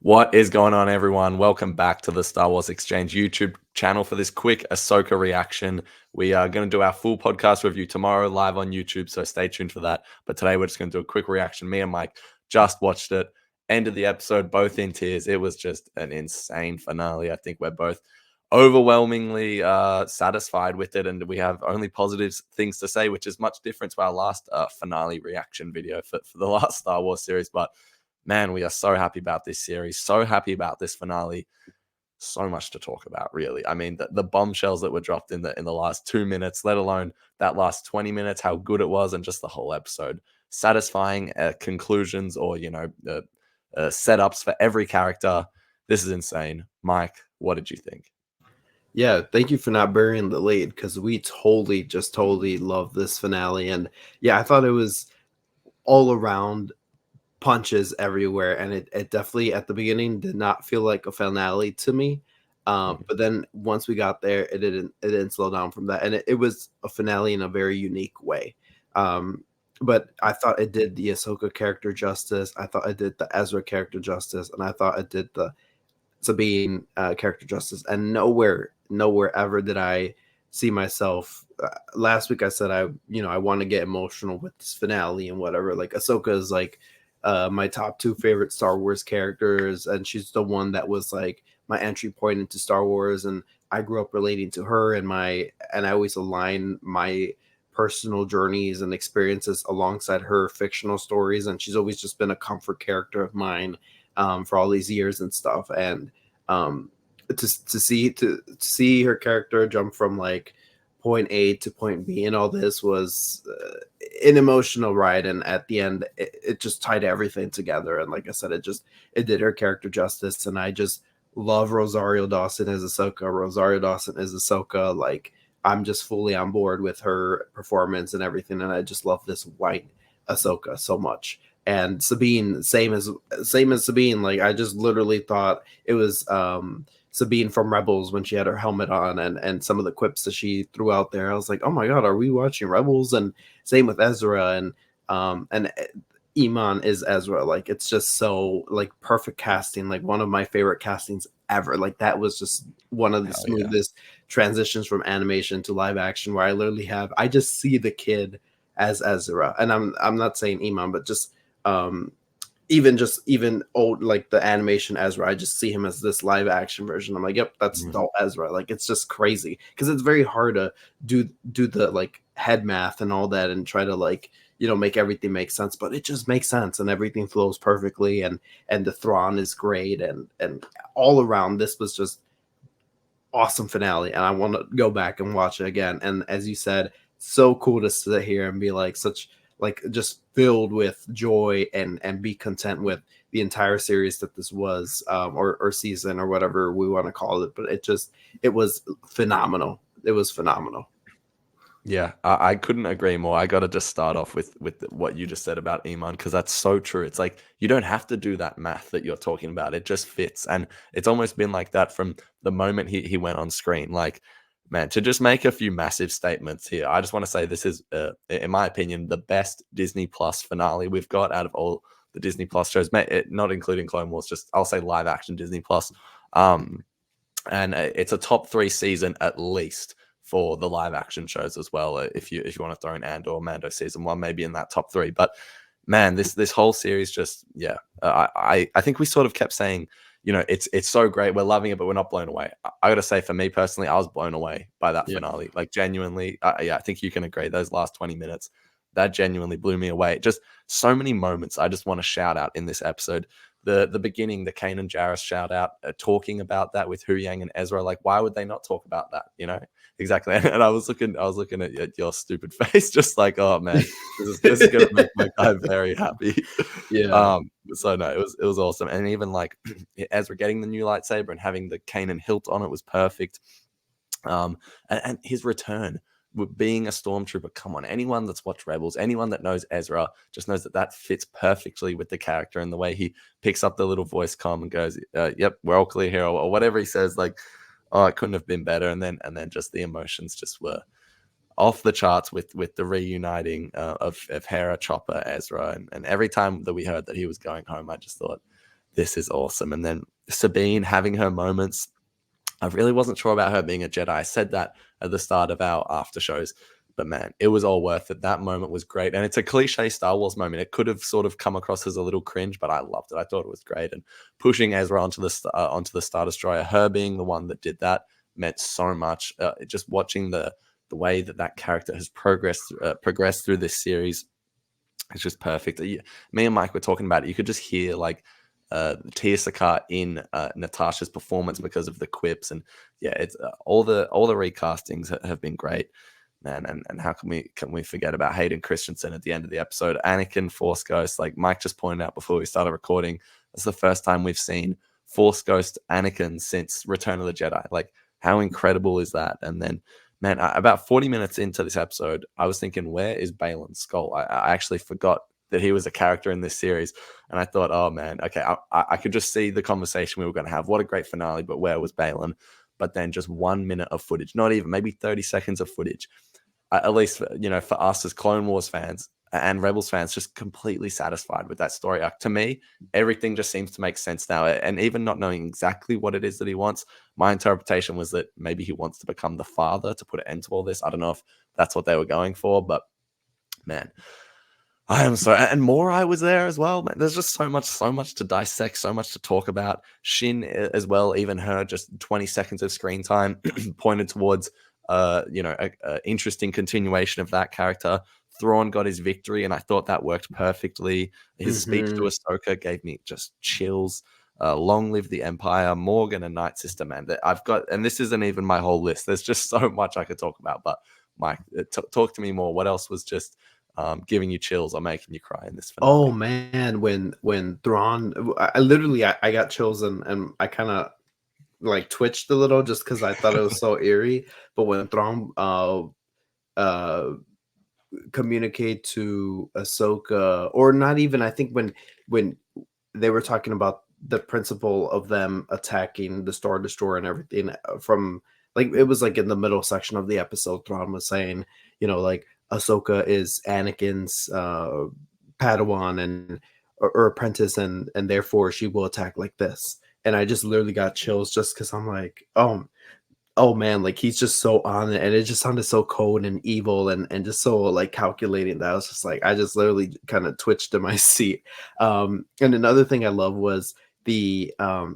What is going on, everyone? Welcome back to the Star Wars Exchange YouTube channel for this quick Ahsoka reaction. We are going to do our full podcast review tomorrow live on YouTube, so stay tuned for that. But today we're just going to do a quick reaction. Me and Mike just watched it, ended the episode, both in tears. It was just an insane finale. I think we're both overwhelmingly satisfied with it, and we have only positive things to say, which is much different to our last finale reaction video for the last Star Wars series. But man, we are so happy about this series, so happy about this finale. So much to talk about, really. I mean, the bombshells that were dropped in the last 2 minutes, let alone that last 20 minutes, how good it was, and just the whole episode. Satisfying conclusions or, setups for every character. This is insane. Mike, what did you think? Yeah, thank you for not burying the lead because we totally love this finale. And yeah, I thought it was all around punches everywhere, and it definitely at the beginning did not feel like a finale to me. But then once we got there, it didn't slow down from that, and it was a finale in a very unique way. But I thought it did the Ahsoka character justice. I thought it did the Ezra character justice, and I thought it did the Sabine character justice. And nowhere ever did I see myself. Last week I said I want to get emotional with this finale and whatever. Like Ahsoka is like my top two favorite Star Wars characters, and she's the one that was like my entry point into Star Wars, and I grew up relating to her, and I always align my personal journeys and experiences alongside her fictional stories, and she's always just been a comfort character of mine for all these years and stuff. And to see her character jump from like point A to point B and all this was an emotional ride, and at the end it just tied everything together. And like I said, it did her character justice, and I just love Rosario Dawson as Ahsoka. Rosario Dawson as Ahsoka, like I'm just fully on board with her performance and everything, and I just love this white Ahsoka so much. And Sabine, same as Sabine, like I just literally thought it was Sabine from Rebels when she had her helmet on, and some of the quips that she threw out there. I was like, oh my god, are we watching Rebels? And same with Ezra, and Iman is Ezra. Like it's just so like perfect casting, like one of my favorite castings ever. Like that was just one of the smoothest transitions from animation to live action, where I just see the kid as Ezra. And I'm not saying Iman, but just even old, like the animation Ezra, I just see him as this live action version. I'm like, yep, that's adult Ezra. Like it's just crazy because it's very hard to do the like head math and all that and try to like make everything make sense, but it just makes sense and everything flows perfectly. And the Thrawn is great, and all around this was just awesome finale, and I want to go back and watch it again. And as you said, so cool to sit here and be like just filled with joy and be content with the entire series that this was, or season, or whatever we want to call it. But it was phenomenal. It was phenomenal. Yeah, I couldn't agree more. I got to just start off with what you just said about Iman, because that's so true. It's like you don't have to do that math that you're talking about. It just fits, and it's almost been like that from the moment he went on screen. Like, man, to just make a few massive statements here. I just want to say this is, in my opinion, the best Disney Plus finale we've got out of all the Disney Plus shows, not including Clone Wars. Just I'll say live action Disney Plus, and it's a top 3 season at least for the live action shows as well. If you want to throw in Andor, Mando season 1, maybe in that top 3. But man, this whole series just, yeah, I think we sort of kept saying, it's so great, we're loving it, but we're not blown away. I gotta say, for me personally, I was blown away by that finale. Like genuinely, I think you can agree. Those last 20 minutes, that genuinely blew me away. Just so many moments I just want to shout out in this episode. The beginning, the Kanan Jarrus shout out, talking about that with Hu Yang and Ezra. Like, why would they not talk about that? Exactly. And I was looking at your stupid face, just like, oh man, this is gonna make my guy very happy. Yeah. So no, it was awesome. And even like Ezra getting the new lightsaber and having the Kanan hilt on it was perfect. And his return with being a stormtrooper. Come on, anyone that's watched Rebels, anyone that knows Ezra, just knows that fits perfectly with the character, and the way he picks up the little voice comm and goes, "Yep, we're all clear here," or whatever he says. Like, oh, it couldn't have been better. And then just the emotions just were off the charts with the reuniting of Hera, Chopper, Ezra, and every time that we heard that he was going home, I just thought, this is awesome. And then Sabine having her moments. I really wasn't sure about her being a Jedi. I said that at the start of our after shows, but man, it was all worth it. That moment was great. And it's a cliche Star Wars moment. It could have sort of come across as a little cringe, but I loved it. I thought it was great. And pushing Ezra onto the Star Destroyer, her being the one that did that meant so much. Just watching the way that that character has progressed through this series, it's just perfect. Me and Mike were talking about it. You could just hear like Tia Sakat in Natasha's performance because of the quips, and yeah, it's all the recastings have been great, man. And how can we forget about Hayden Christensen at the end of the episode? Anakin Force Ghost, like Mike just pointed out before we started recording, that's the first time we've seen Force Ghost Anakin since Return of the Jedi. Like, how incredible is that? And then, man, about 40 minutes into this episode, I was thinking, where is Balin's skull? I actually forgot that he was a character in this series. And I thought, oh man, okay, I could just see the conversation we were going to have. What a great finale, but where was Balin? But then just 1 minute of footage, not even, maybe 30 seconds of footage. At least, for us as Clone Wars fans and Rebels fans, just completely satisfied with that story arc. To me, everything just seems to make sense now. And even not knowing exactly what it is that he wants, my interpretation was that maybe he wants to become the father to put an end to all this. I don't know if that's what they were going for, but man, I am so, and more. I was there as well. Man, there's just so much to dissect, so much to talk about. Shin as well, even her, just 20 seconds of screen time pointed towards, a interesting continuation of that character. Thrawn got his victory, and I thought that worked perfectly. His speech to Mhm. Ahsoka gave me just chills. Long live the Empire, Morgan and Night Sister, man. I've got, and this isn't even my whole list. There's just so much I could talk about. But Mike, talk to me more. What else was just giving you chills or making you cry in this Oh finale? man, when Thrawn, I literally I got chills and I kind of like twitched a little just because I thought it was so eerie. But when Thrawn uh communicate to Ahsoka, or not even, I think when they were talking about the principle of them attacking the Star Destroyer and everything, from like it was like in the middle section of the episode, Thrawn was saying, like Ahsoka is Anakin's Padawan and or apprentice, and therefore she will attack like this. And I just literally got chills just because I'm like, oh man, like he's just so on it, and it just sounded so cold and evil and just so like calculating that I was just like I just literally kind of twitched in my seat. And another thing I love was the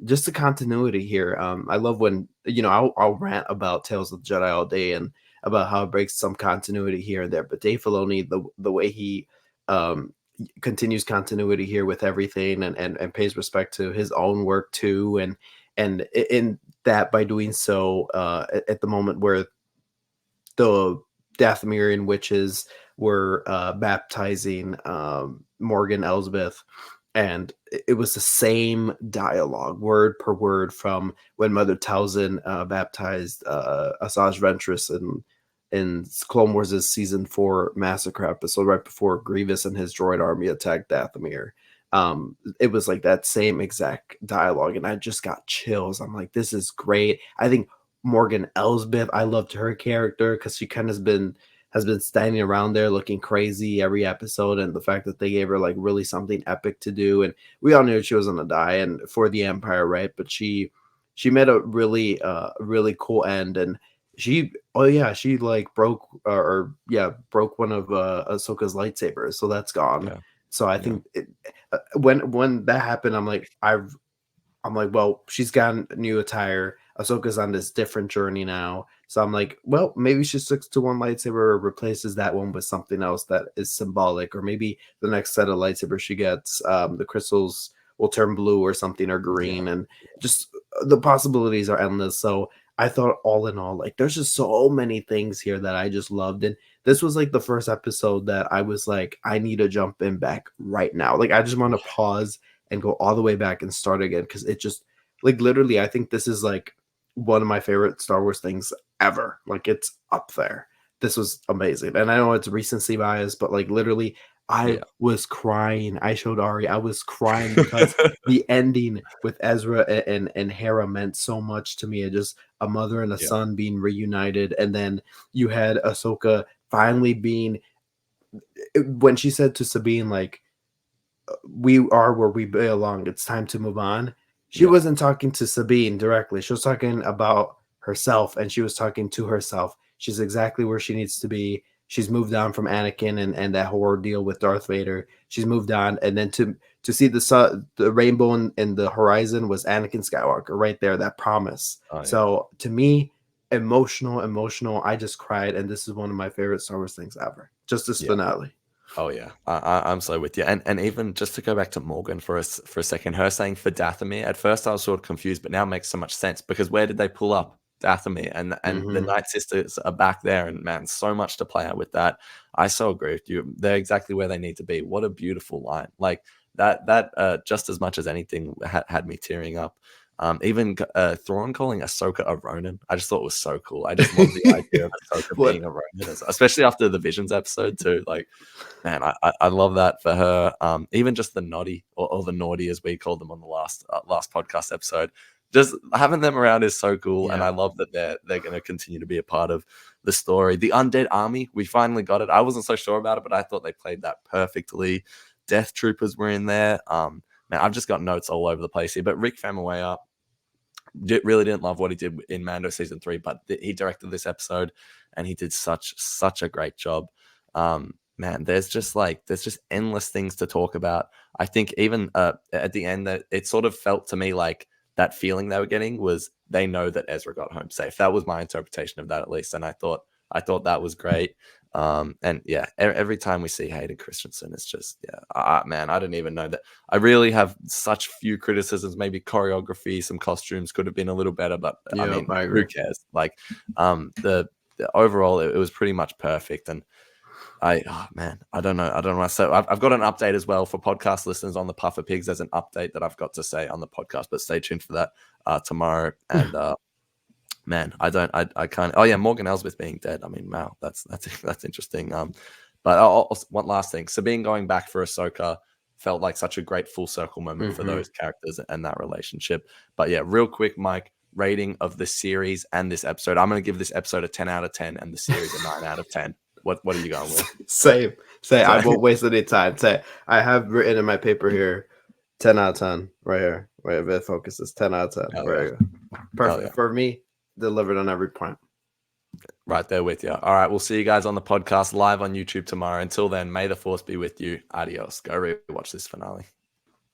just the continuity here. I love when I'll rant about Tales of the Jedi all day and about how it breaks some continuity here and there, but Dave Filoni, the way he um continues continuity here with everything and pays respect to his own work too, and in that by doing so at the moment where the Dathomirian witches were baptizing Morgan Elsbeth, and it was the same dialogue, word per word, from when Mother Talzin baptized Asajj Ventress in Clone Wars' season 4 massacre episode, right before Grievous and his droid army attacked Dathomir. It was like that same exact dialogue, and I just got chills. I'm like, this is great. I think Morgan Elsbeth, I loved her character because she kind of has been standing around there looking crazy every episode, and the fact that they gave her like really something epic to do, and we all knew she was gonna die and for the Empire, right? But she made a really cool end, and she like broke broke one of Ahsoka's lightsabers, so that's gone. Yeah, So I yeah, think when that happened, I'm like, well, she's got new attire. Ahsoka's on this different journey now. So I'm like, well, maybe she sticks to one lightsaber or replaces that one with something else that is symbolic. Or maybe the next set of lightsabers she gets, the crystals will turn blue or something, or yeah, green. And just the possibilities are endless. So I thought, all in all, like, there's just so many things here that I just loved. And this was like the first episode that I was like, I need to jump in back right now. Like, I just want to pause and go all the way back and start again, because it just, like, literally, I think this is like one of my favorite Star Wars things ever. Like, it's up there. This was amazing. And I know it's recency bias, but like literally I yeah. was crying. I showed Ari, I was crying because the ending with Ezra and Hera meant so much to me. It just, a mother and a Yeah, son being reunited, and then you had Ahsoka finally being, when she said to Sabine, like, we are where we belong. It's time to move on. She Yeah. wasn't talking to Sabine directly. She was talking about herself, and she was talking to herself. She's exactly where she needs to be. She's moved on from Anakin and that whole deal with Darth Vader. She's moved on, and then to see the sun, the rainbow in the horizon was Anakin Skywalker right there. That promise. Oh yeah. So to me, emotional, emotional. I just cried, and this is one of my favorite Star Wars things ever. Just this Yeah. finale. Oh yeah, I'm so with you. And even just to go back to Morgan for for a second, her saying for Dathomir, at first I was sort of confused, but now it makes so much sense because where did they pull up Dathomir? And the Hmm. Night Sisters are back there, and man, so much to play out with that. I so agree with you. They're exactly where they need to be. What a beautiful line. Like that just as much as anything had me tearing up. Even Thrawn calling Ahsoka a Ronin, I just thought it was so cool. I just love the idea of Ahsoka being What? a Ronin, especially after the Visions episode too. Like, man, I love that for her. Even just the naughty or the naughty as we called them on the last podcast episode. Just having them around is so cool, and I Yeah. love that they're going to continue to be a part of the story. The Undead Army, we finally got it. I wasn't so sure about it, but I thought they played that perfectly. Death Troopers were in there. Man, I've just got notes all over the place here. But Rick Famuyiwa really didn't love what he did in Mando season 3, but he directed this episode, and he did such a great job. Man, there's just endless things to talk about. I think even at the end, that it sort of felt to me like that feeling they were getting was they know that Ezra got home safe. That was my interpretation of that, at least, and I thought that was great. And yeah, every time we see Hayden Christensen, it's just man, I didn't even know that. I really have such few criticisms. Maybe choreography, some costumes could have been a little better, but I Yep, mean, I who agree. cares? Like, the overall, it was pretty much perfect. And oh man, I don't know. So I've got an update as well for podcast listeners on the Puffer Pigs. There's an update that I've got to say on the podcast, but stay tuned for that tomorrow. And man, I can't. Oh yeah, Morgan Elsbeth being dead. I mean, wow, that's interesting. But one last thing: Sabine going back for Ahsoka felt like such a great full circle moment for Hmm. those characters and that relationship. But yeah, real quick, Mike, rating of the series and this episode. I'm going to give this episode a 10 out of 10 and the series a 9 out of 10. What are you going with? Same. Say I So, won't waste any time. Say I have written in my paper here, 10 out of 10 right here. Right, if it focuses 10 out of 10. hell yeah, Very good. hell yeah. Perfect for me. Delivered on every point. Right there with you. All right, we'll see you guys on the podcast live on YouTube tomorrow. Until then, may the force be with you. Adios. Go rewatch this finale.